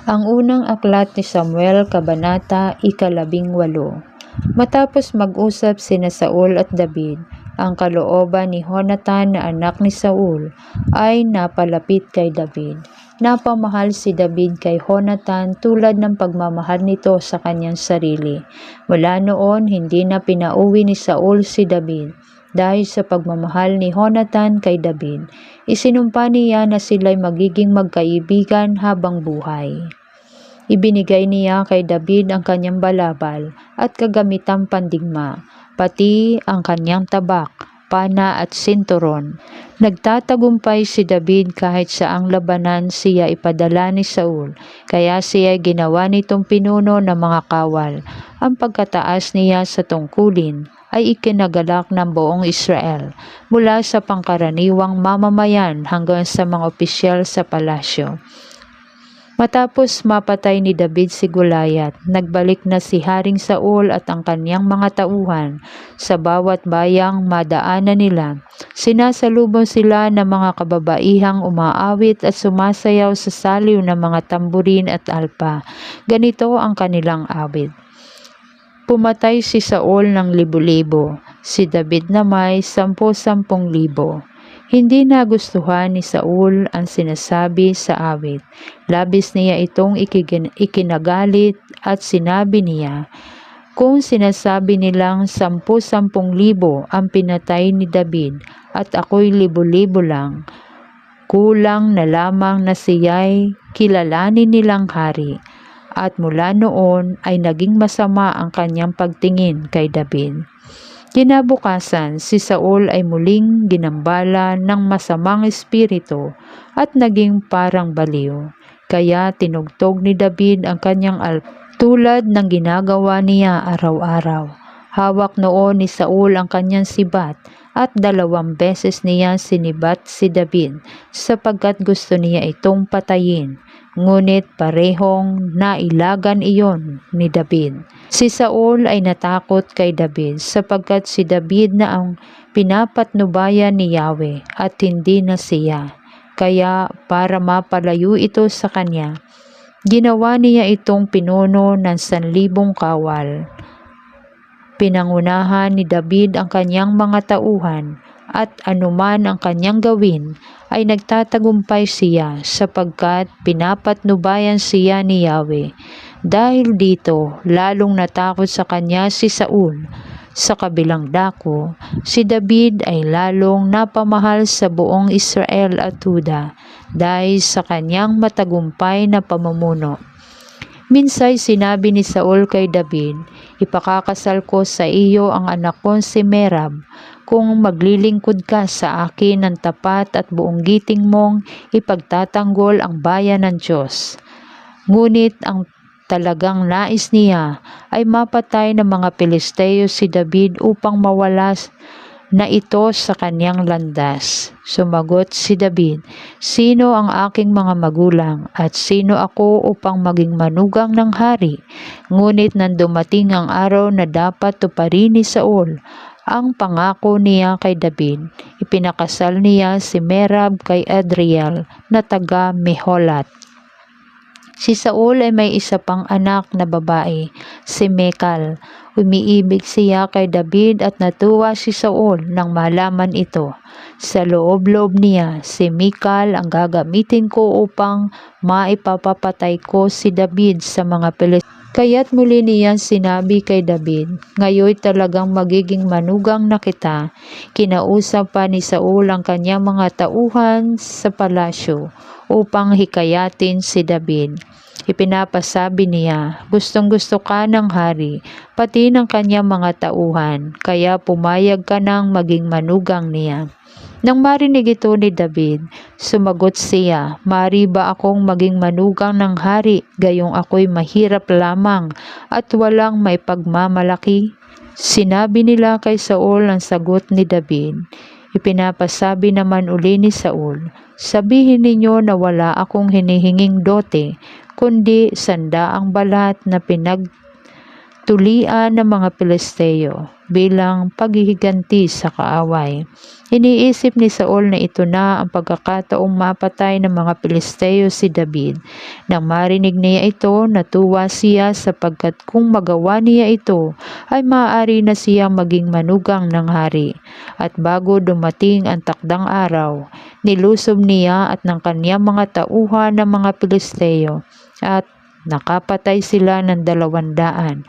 Ang unang aklat ni Samuel, Kabanata 18. Matapos mag-usap sina Saul at David, ang kalooban ni Jonathan na anak ni Saul ay napalapit kay David. Napamahal si David kay Jonathan tulad ng pagmamahal nito sa kanyang sarili. Mula noon, hindi na pinauwi ni Saul si David. Dahil sa pagmamahal ni Jonathan kay David, isinumpa niya na sila'y magiging magkaibigan habang buhay. Ibinigay niya kay David ang kanyang balabal at kagamitang pandigma, pati ang kanyang tabak, pana at sinturon. Nagtatagumpay si David kahit saang labanan siya ipadala ni Saul, kaya siya ginawa nitong pinuno ng mga kawal. Ang pagkataas niya sa tungkulin ay ikinagalak ng buong Israel, mula sa pangkaraniwang mamamayan hanggang sa mga opisyal sa palasyo. Matapos mapatay ni David si Goliath, nagbalik na si Haring Saul at ang kanyang mga tauhan sa bawat bayang madaanan nila. Sinasalubong sila ng mga kababaihang umaawit at sumasayaw sa saliw ng mga tamburin at alpa. Ganito ang kanilang awit. Pumatay si Saul ng libo-libo, si David na may 10,000. Hindi nagustuhan ni Saul ang sinasabi sa awit. Labis niya itong ikinagalit at sinabi niya, kung sinasabi nilang 10,000 ang pinatay ni David at ako'y libo-libo lang, kulang na lamang na siya'y kilalanin nilang hari. At mula noon ay naging masama ang kanyang pagtingin kay David. Kinabukasan, si Saul ay muling ginambala ng masamang espiritu at naging parang baliw. Kaya tinugtog ni David ang kanyang alpa tulad ng ginagawa niya araw-araw. Hawak noon ni Saul ang kanyang sibat at 2 beses niya sinibat si David sapagkat gusto niya itong patayin. Ngunit parehong nailagan iyon ni David. Si Saul ay natakot kay David sapagkat si David na ang pinapatnubayan ni Yahweh at hindi na siya. Kaya para mapalayo ito sa kanya, ginawa niya itong pinuno ng 1,000 kawal. Pinangunahan ni David ang kanyang mga tauhan at anuman ang kanyang gawin ay nagtatagumpay siya sapagkat pinapatnubayan siya ni Yahweh. Dahil dito, lalong natakot sa kanya si Saul. Sa kabilang dako, si David ay lalong napamahal sa buong Israel at Juda dahil sa kanyang matagumpay na pamumuno. Minsay sinabi ni Saul kay David, ipakakasal ko sa iyo ang anak kong si Merab, kung maglilingkod ka sa akin ng tapat at buong giting mong ipagtatanggol ang bayan ng Diyos. Ngunit ang talagang nais niya ay mapatay ng mga Pilisteo si David upang mawalas na ito sa kanyang landas. Sumagot si David, sino ang aking mga magulang at sino ako upang maging manugang ng hari? Ngunit nang dumating ang araw na dapat tuparin ni Saul ang pangako niya kay David, ipinakasal niya si Merab kay Adriel na taga Meholat. Si Saul ay may isa pang anak na babae, si Michal. Umiibig siya kay David at natuwa si Saul nang malaman ito. Sa loob-loob niya, si Michal ang gagamitin ko upang maipapapatay ko si David sa mga Pilisteo. Kaya't muli niya sinabi kay David, ngayon talagang magiging manugang na kita. Kinausap pa ni Saul ang kanyang mga tauhan sa palasyo upang hikayatin si David. Ipinapasabi niya, gustong-gusto ka ng hari, pati ng kanyang mga tauhan, kaya pumayag ka ng maging manugang niya. Nang marinig ito ni David, sumagot siya, mari ba akong maging manugang ng hari, gayong ako'y mahirap lamang at walang may pagmamalaki? Sinabi nila kay Saul ang sagot ni David. Ipinapasabi naman uli ni Saul, sabihin ninyo na wala akong hinihinging dote, kundi 100 balat na tulian ng mga Pilisteo bilang paghihiganti sa kaaway. Iniisip ni Saul na ito na ang pagkakataong mapatay ng mga Pilisteo si David. Nang marinig niya ito, natuwa siya sapagkat kung magawa niya ito, ay maaari na siyang maging manugang ng hari. At bago dumating ang takdang araw, nilusob niya at ng kanyang mga tauhan ng mga Pilisteo at nakapatay sila ng 200.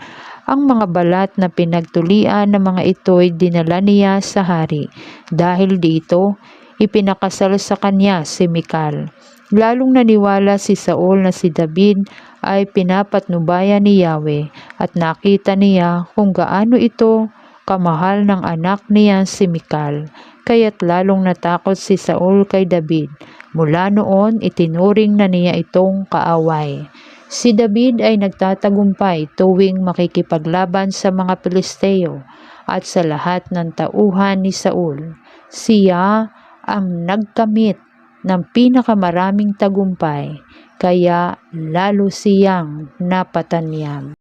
Ang mga balat na pinagtulian ng mga ito'y dinala niya sa hari. Dahil dito, ipinakasal sa kanya si Mikal. Lalong naniwala si Saul na si David ay pinapatnubayan ni Yahweh at nakita niya kung gaano ito kamahal ng anak niya si Mikal. Kaya't lalong natakot si Saul kay David. Mula noon, itinuring na niya itong kaaway. Si David ay nagtatagumpay tuwing makikipaglaban sa mga Pilisteo at sa lahat ng tauhan ni Saul. Siya ang nagkamit ng pinakamaraming tagumpay, kaya lalo siyang napatanyag.